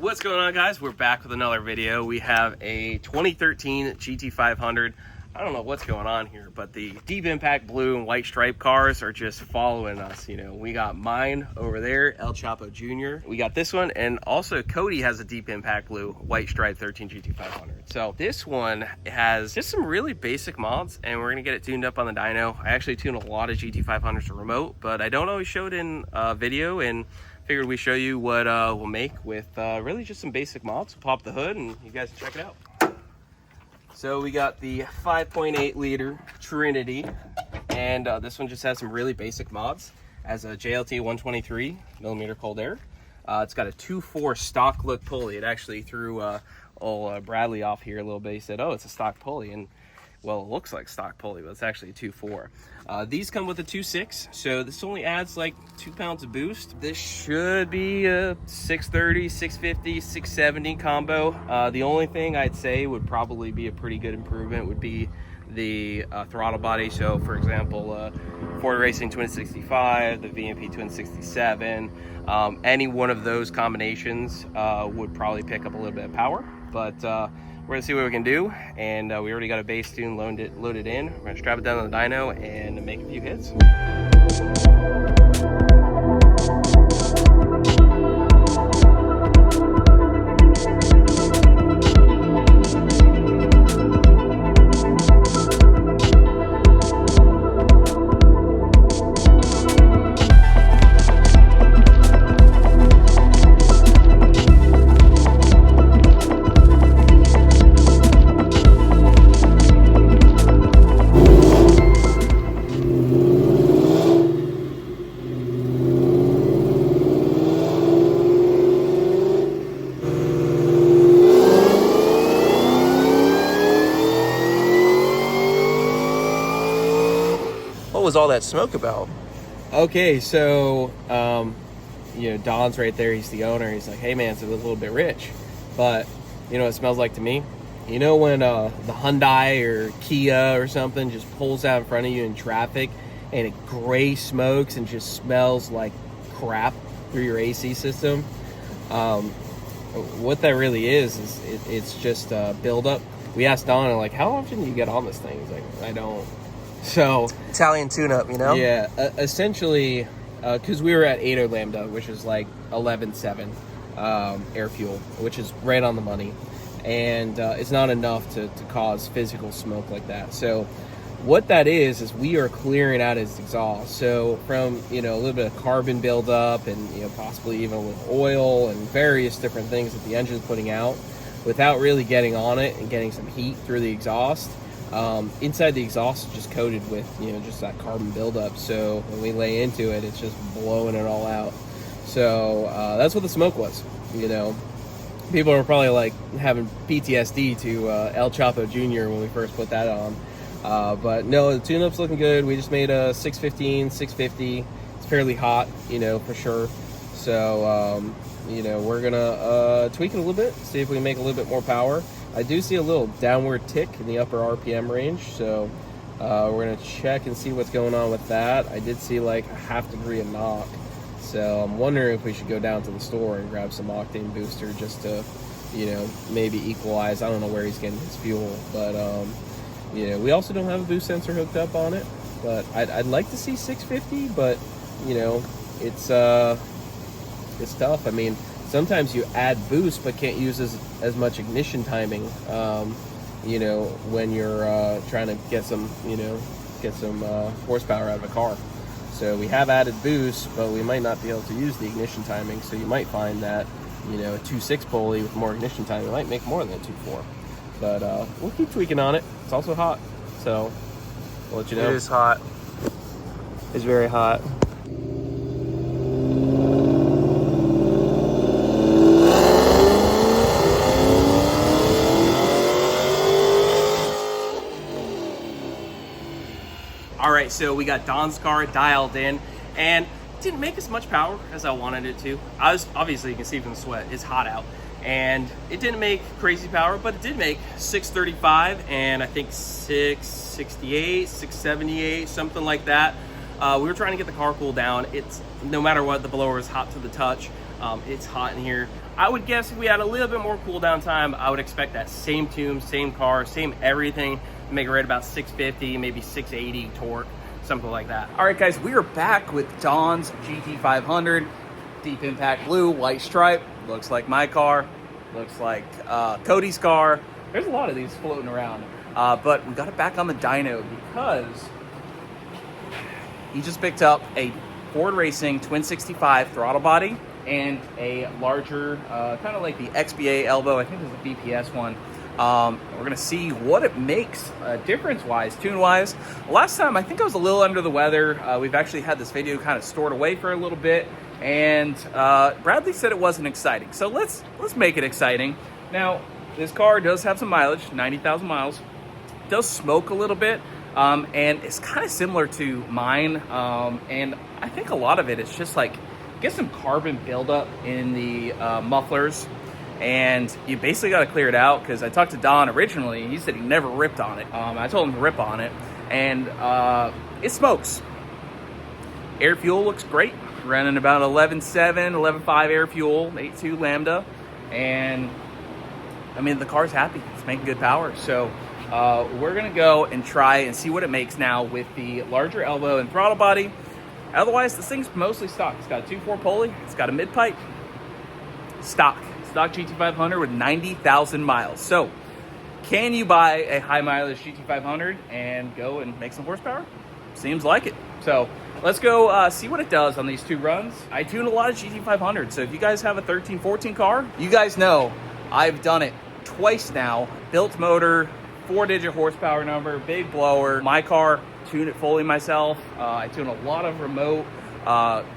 What's going on, guys? We're back with another video. We have a 2013 GT500. I don't know what's going on here, but the deep impact blue and white stripe cars are just following us. You know, we got mine over there, El Chapo Jr. We got this one, and also Cody has a deep impact blue white stripe 13 GT500. So this one has just some really basic mods, and we're gonna get it tuned up on the dyno. I actually tune a lot of GT500s remote, but I don't always show it in video, and figured we show you what we'll make with really just some basic mods. We'll pop the hood and you guys can check it out. So we got the 5.8 liter Trinity, and this one just has some really basic mods. As a JLT 123 millimeter cold air. It's got a 2.4 stock look pulley. It actually threw old Bradley off here a little bit. He said, oh, it's a stock pulley, and well, it looks like stock pulley, but it's actually a 2.4. These come with a 2.6, so this only adds like 2 pounds of boost. This should be a 630, 650, 670 combo. The only thing I'd say would probably be a pretty good improvement would be the throttle body. So for example, Ford Racing Twin 65, the VMP Twin 67, any one of those combinations would probably pick up a little bit of power, but we're gonna see what we can do, and we already got a base tune loaded in. We're gonna strap it down on the dyno and make a few hits. What was all that smoke about? Okay, so you know, Don's right there. He's the owner. He's like, hey man, it's a little bit rich, but you know what it smells like to me? You know when the Hyundai or Kia or something just pulls out in front of you in traffic and it gray smokes and just smells like crap through your AC system? What that really is it's just buildup. We asked Don, like, how often do you get on this thing? He's like, I don't. So Italian tune-up, you know? Yeah, essentially, because we were at 80 Lambda, which is like 11.7 air fuel, which is right on the money, and it's not enough to cause physical smoke like that. So what that is we are clearing out his exhaust. So from, you know, a little bit of carbon buildup and, you know, possibly even with oil and various different things that the engine is putting out without really getting on it and getting some heat through the exhaust. Inside the exhaust is just coated with, you know, just that carbon buildup. So when we lay into it, it's just blowing it all out. So that's what the smoke was. You know, people are probably like having PTSD to El Chapo Jr. when we first put that on. But no, the tune-up's looking good. We just made a 615, 650. It's fairly hot, you know, for sure. So, you know, we're gonna tweak it a little bit, see if we can make a little bit more power. I do see a little downward tick in the upper RPM range, so we're gonna check and see what's going on with that. I did see like a 0.5 degree of knock, so I'm wondering if we should go down to the store and grab some octane booster just to, you know, maybe equalize. I don't know where he's getting his fuel, but you know, we also don't have a boost sensor hooked up on it, but I'd like to see 650, but you know, it's tough. I mean, sometimes you add boost but can't use as much ignition timing, you know, when you're trying to get some horsepower out of a car. So we have added boost, but we might not be able to use the ignition timing. So you might find that, you know, a 2.6 pulley with more ignition timing might make more than a 2.4. But we'll keep tweaking on it. It's also hot, so we'll let you know. It is hot. It's very hot. All right, so we got Don's car dialed in, and it didn't make as much power as I wanted it to. Obviously, you can see from the sweat, it's hot out. And it didn't make crazy power, but it did make 635 and I think 668, 678, something like that. We were trying to get the car cooled down. It's, no matter what, the blower is hot to the touch. It's hot in here. I would guess if we had a little bit more cooldown time, I would expect that same tune, same car, same everything, to make it right about 650, maybe 680 torque, something like that. All right, guys, we are back with Don's GT500, deep impact blue, white stripe. Looks like my car, looks like Cody's car. There's a lot of these floating around, but we got it back on the dyno because he just picked up a Ford Racing Twin 65 throttle body and a larger, kind of like the XBA elbow. I think this is a BPS one. We're gonna see what it makes difference-wise, tune-wise. Last time, I think I was a little under the weather. We've actually had this video kind of stored away for a little bit, and Bradley said it wasn't exciting. So let's make it exciting. Now, this car does have some mileage, 90,000 miles. It does smoke a little bit, and it's kind of similar to mine. And I think a lot of it is just like, get some carbon buildup in the mufflers, and you basically got to clear it out, because I talked to Don originally. He said he never ripped on it. I told him to rip on it, and it smokes. Air fuel looks great, running about 11.7, 11.5 air fuel, 8.2 Lambda, and I mean, the car's happy. It's making good power. So we're gonna go and try and see what it makes now with the larger elbow and throttle body. Otherwise, this thing's mostly stock. It's got a 2.4 pulley. It's got a mid-pipe. Stock GT500 with 90,000 miles. So, can you buy a high mileage GT500 and go and make some horsepower? Seems like it. So, let's go see what it does on these two runs. I tune a lot of GT500, so if you guys have a 13, 14 car, you guys know I've done it twice now. Built motor, 4-digit horsepower number, big blower. My car, tune it fully myself. I tune a lot of remote,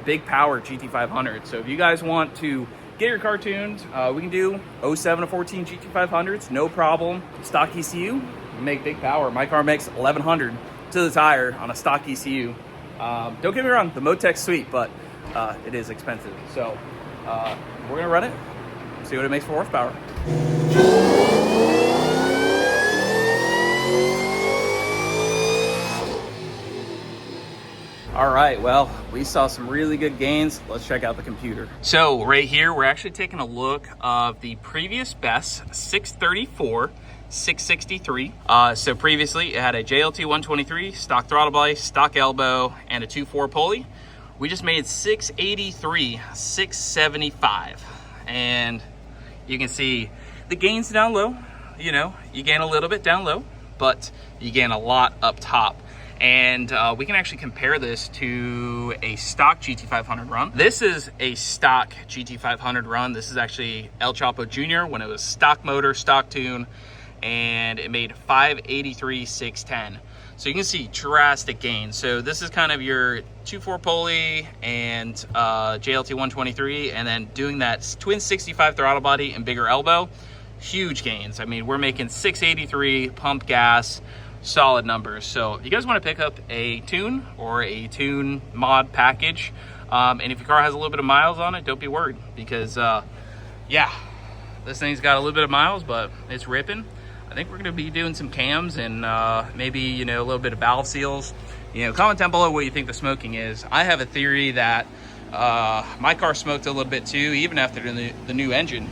big power GT500. So if you guys want to get your car tuned, we can do 07 to 14 GT500s, no problem. Stock ECU, make big power. My car makes 1100 to the tire on a stock ECU. Don't get me wrong, the Motec's sweet, but it is expensive. So we're gonna run it, see what it makes for horsepower. All right, well, we saw some really good gains. Let's check out the computer. So right here, we're actually taking a look of the previous best, 634, 663. So previously it had a JLT 123, stock throttle body, stock elbow, and a 2.4 pulley. We just made 683, 675. And you can see the gains down low. You know, you gain a little bit down low, but you gain a lot up top. And we can actually compare this to a stock GT500 run. This is a stock GT500 run. This is actually El Chapo Jr. when it was stock motor, stock tune, and it made 583, 610. So you can see drastic gains. So this is kind of your 2.4 pulley and JLT 123, and then doing that twin 65 throttle body and bigger elbow, huge gains. I mean, we're making 683 pump gas, solid numbers. So if you guys want to pick up a tune or a tune mod package, and if your car has a little bit of miles on it, don't be worried, because yeah, this thing's got a little bit of miles, but it's ripping. I think we're going to be doing some cams and maybe, you know, a little bit of valve seals. You know, comment down below what you think the smoking is. I have a theory that my car smoked a little bit too, even after the new engine.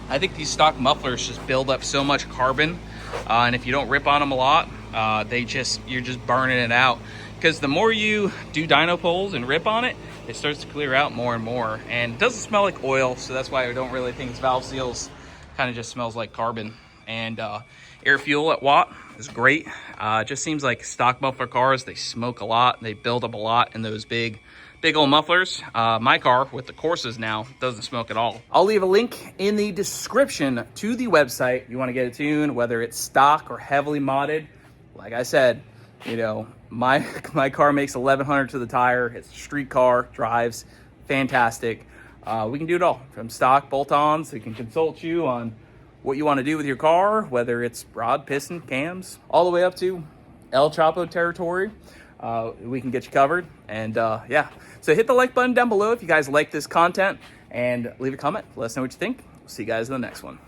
I think these stock mufflers just build up so much carbon, and if you don't rip on them a lot, you're just burning it out. Because the more you do dyno pulls and rip on it, it starts to clear out more and more. And it doesn't smell like oil, so that's why I don't really think it's valve seals. Kind of just smells like carbon. And air fuel at Watt is great. It just seems like stock muffler cars, they smoke a lot. They build up a lot in those big old mufflers. My car with the Corsas now doesn't smoke at all. I'll leave a link in the description to the website. You want to get a tune, whether it's stock or heavily modded. Like I said, you know, my car makes 1100 to the tire. It's a street car, drives fantastic. We can do it all, from stock bolt-ons. We can consult you on what you want to do with your car, whether it's rod, piston, cams, all the way up to El Chapo territory. We can get you covered. And yeah, so hit the like button down below if you guys like this content, and leave a comment. Let us know what you think. See you guys in the next one.